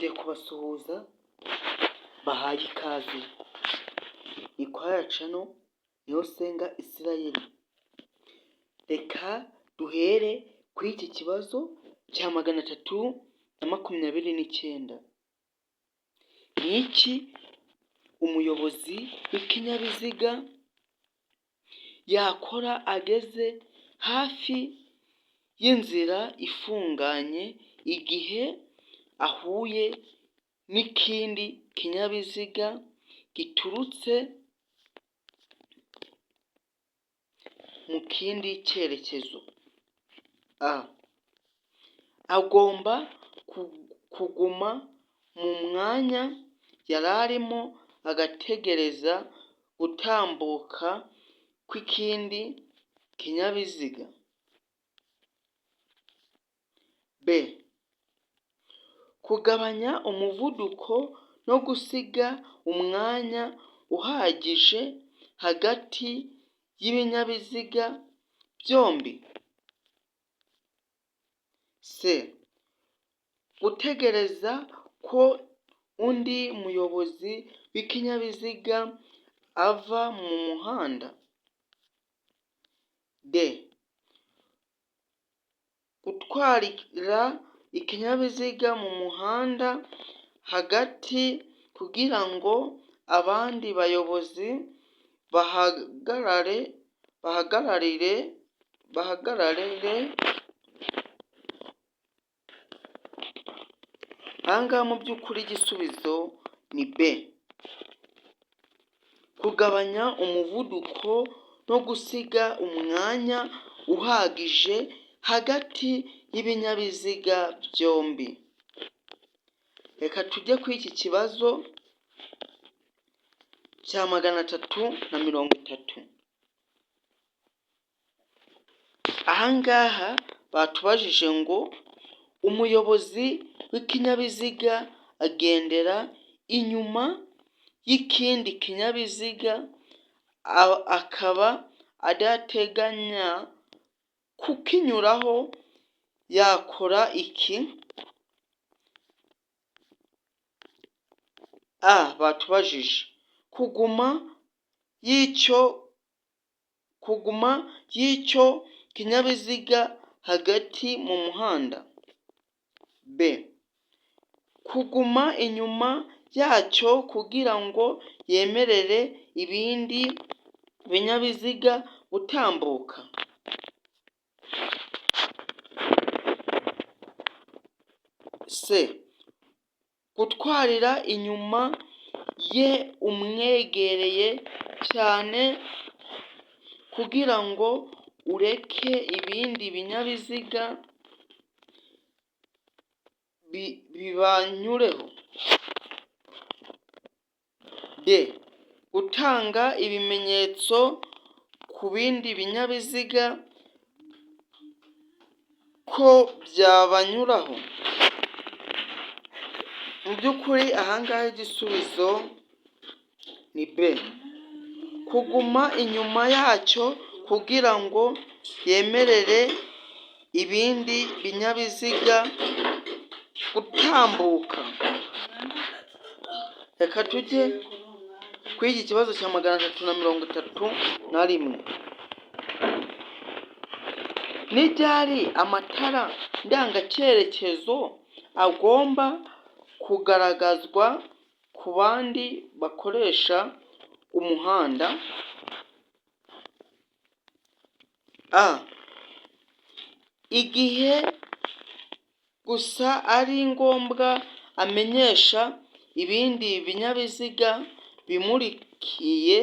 Nongeye kubasuhuza, bahaye ikaze. Ni kwa Yacano Niyosenga Israel. Reka duhere kuri iki kibazo cya 329. Ni iki umuyobozi w'ikinyabiziga yakora ageze hafi y'inzira ifunganye igihe ahuye n'ikindi kinyabiziga giturutse mu kindi cyerekezo? Agomba kuguma mu mwanya yari arimo agategereza gutambuka kw'ikindi kinyabiziga. B. Kugabanya umuvuduko no gusiga umwanya uhagije hagati y'ibinyabiziga byombi. C. Gutegereza ko undi muyobozi w'ikinyabiziga ava mu muhanda. D. Gutwarira ikinyabiziga mu muhanda hagati kugira ngo abandi bayobozi bahagararire. Ahangaha mu by'ukuri igisubizo ni B. Kugabanya umuvuduko no gusiga umwanya uhagije hagati y'ibinyabiziga byombi. Reka tujye kuri iki kibazo cya 330. Ahangaha batubajije ngo umuyobozi w'ikinyabiziga agendera inyuma y'ikindi kinyabiziga akaba adateganya kukinyuraho, yakora iki? Batubajije kuguma y'icyo kinyabiziga hagati mu muhanda. B. Kuguma inyuma yacyo kugira ngo yemerere ibindi binyabiziga gutambuka. C. Gutwarira inyuma ye umwegereye cyane kugira ngo ureke ibindi binyabiziga bibanyureho. D. Gutanga ibimenyetso ku bindi binyabiziga ko byabanyuraho. Mu by'ukuri ahangaha igisubizo ni B. Kuguma inyuma yacyo kugira ngo yemerere ibindi binyabiziga gutambuka. Reka tujye kuri iki kibazo cya 331. Ni ryari amatara ndangacyerekezo agomba kugaragazwa ku bandi bakoresha umuhanda? Igihe gusa ari ngombwa amenyesha ibindi binyabiziga bimurikiye.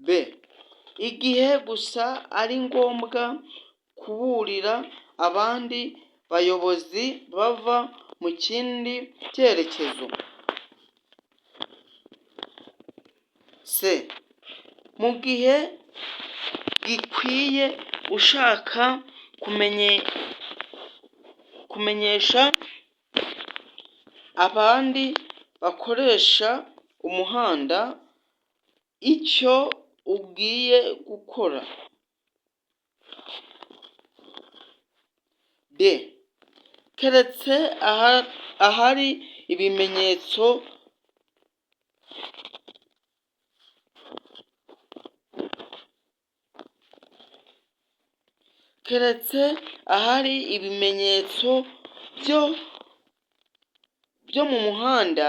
B. Igihe gusa ari ngombwa kuburira abandi bayobozi bava mu kindi cyerekezo. C. Mu gihe gikwiye ushaka kumenyesha abandi bakoresha umuhanda icyo ugiye gukora. D. keretse ahari ibimenyetso byo mu muhanda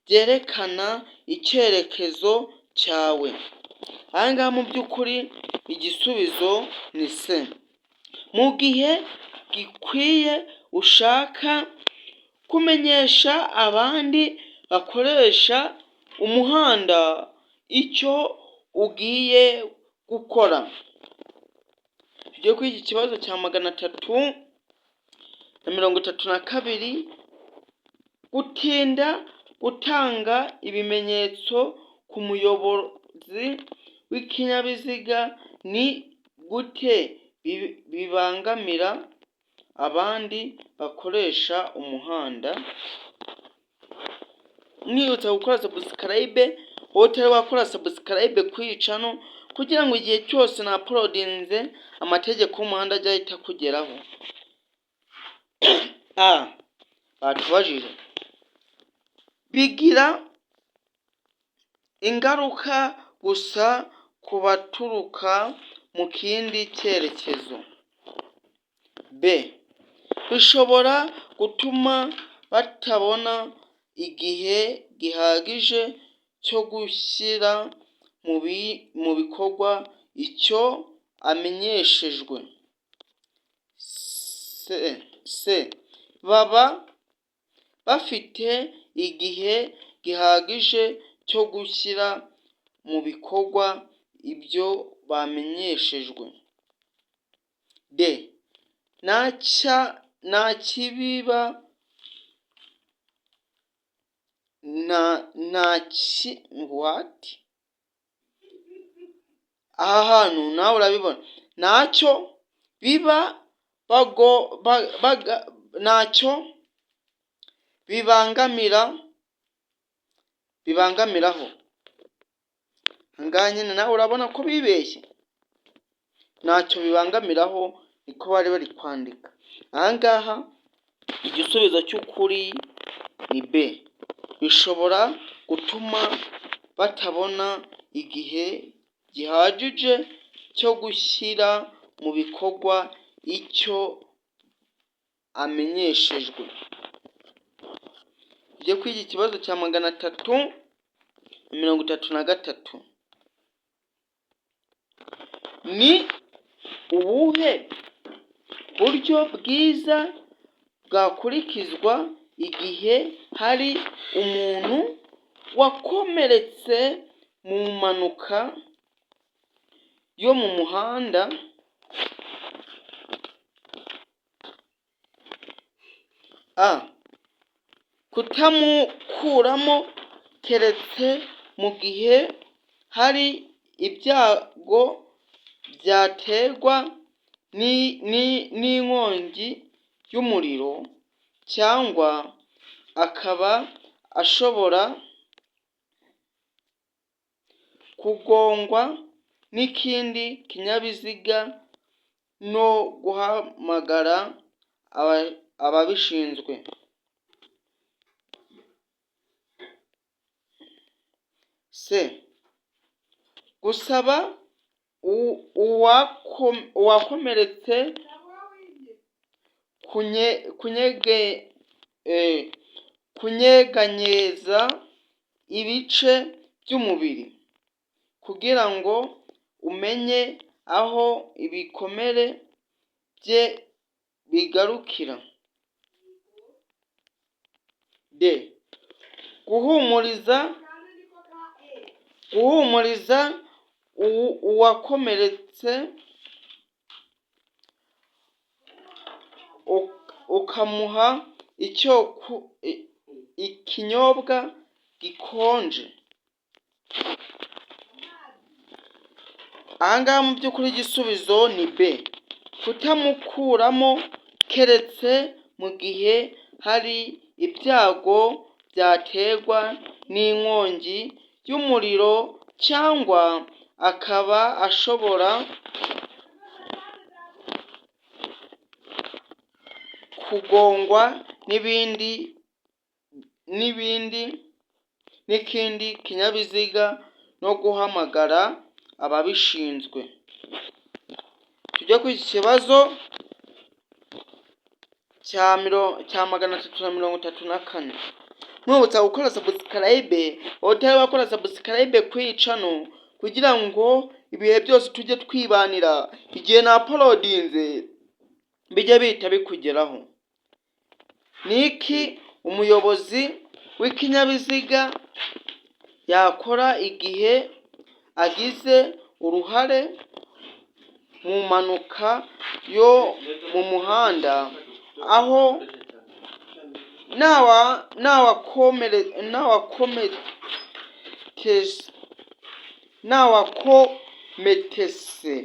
byerekana icyerekezo cyawe. Aha ngaha mu by'ukuri igisubizo ni C. Mu gihe gikwiye ushaka kumenyesha abandi bakoresha umuhanda icyo ugiye gukora. Tujye kuri iki kibazo cya 332. Gutinda gutanga ibimenyetso ku muyobozi w'ikinyabiziga ni gute bibangamira abandi bakoresha umuhanda? Mwibutsa gukora subscribe, wowe utari wakora subscribe kuri iyi channel, kugira ngo igihe cyose na uploadinze amategeko y'umuhanda ajye ahita kugeraho. Batubajije bigira ingaruka gusa ku baturuka mu kindi cyerekezo. B. Bishobora gutuma batabona igihe gihagije cyo gushyira mu bikorwa icyo amenyeshejwe. C. Baba bafite igihe gihagije cyo gushyira mu bikorwa ibyo bamenyeshejwe. D. Nta kibiba aha hantu nawe urabibona, ntacyo bibangamiraho. Ngaha nyine nawe urabona ko bibeshye, ntacyo bibangamiraho, niko bari kwandika. Aha ngaha igisubizo cy'ukuri ni B. Bishobora gutuma batabona igihe gihagije cyo gushyira mu bikorwa icyo amenyeshejwe. Tujye kwiga ikibazo cya 333. Ni ubuhe buryo bwiza bwakurikizwa igihe hari umuntu wakomeretse mu mpanuka yo mu muhanda? A. Kutamukuramo keretse mu gihe hari ibyago byaterwa n'inkongi y'umuriro, cyangwa akaba ashobora kugongwa n'ikindi kinyabiziga no guhamagara ababishinzwe. C. Gusaba uwakomeretse kunyeganyeza ibice by'umubiri kugira ngo umenye aho ibikomere bye bigarukira. D. Guhumuriza uwakomeretse ukamuha ikinyobwa gikonje. Aha ngaha mu by'ukuri igisubizo ni B. Kutamukuramo keretse mu gihe hari ibyago byaterwa n'inkongi y'umuriro, cyangwa akaba ashobora kugongwa n'ikindi kinyabiziga no guhamagara ababishinzwe. Tujye ku kibazo cya 334. Mwibutsa gukora subscribe, utari wakora subscribe kuri channel kugira ngo ibihe byose tujye twibanira igihe na uploadinze bijye bihita bikugeraho. Niki umuyobozi w'ikinyabiziga yakora igihe agize uruhare mu mpanuka yo mu muhanda, aho nawakometese.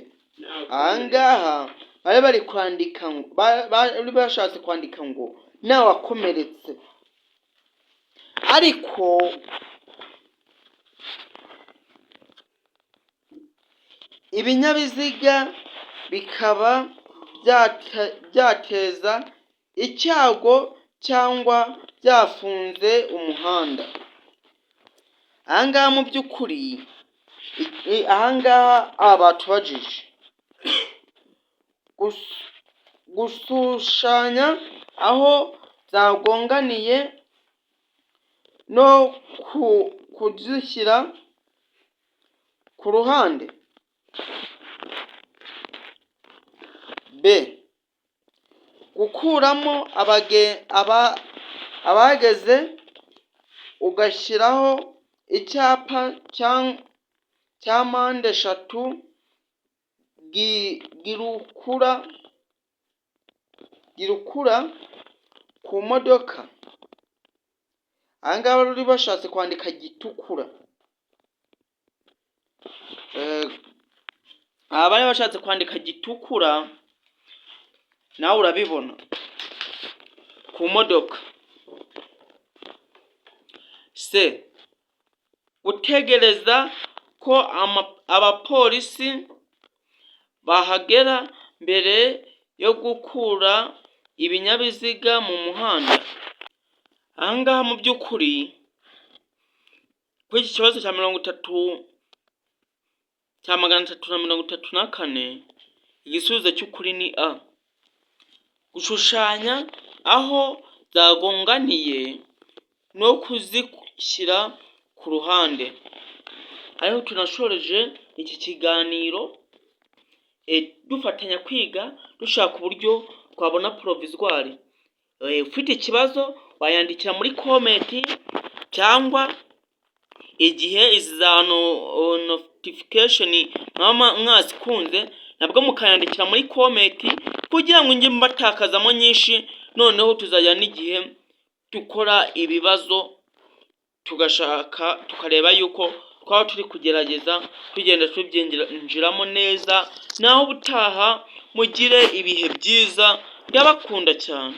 Ahangaha bari bashatse kwandika ngo nawakomeretse, ariko ibinyabiziga bikaba byateza icyago cyangwa byafunze umuhanda. Ahangaha mu by'ukuri, ahangaha batubajije gushushanya aho zagonganiye no kuzishyira ku ruhande. B. Gukuramo abageze ugashyiraho icyapa cya mpande eshatu girukura ku modoka. Ahangaha bari bashatse kwandika gitukura. Bari bashatse kwandika gitukura, nawe urabibona ku modoka. C. Gutegereza ko abapolisi bahagera mbere yo gukura ibinyabiziga mu muhanda. Ahangaha mu by'ukuri kuri iki kibazo cya 334, igisubizo cy'ukuri ni A. Gushushanya aho zagonganiye no kuzishyira ku ruhande. Ariho tunashoreje iki kiganiro, dufatanya kwiga dushaka uburyo twabona provisoire. Ufite ikibazo wayandikira muri comment, cyangwa igihe izi za notification mwazikunze nabwo mukayandikira muri comment kugira ngo njye mbatakazamo nyinshi. Noneho tuzajya n'igihe dukora ibibazo tukareba yuko twaba turi kugerageza tugenda tubyinjiramo neza. Naho ubutaha mugire ibihe byiza, ndabakunda cyane.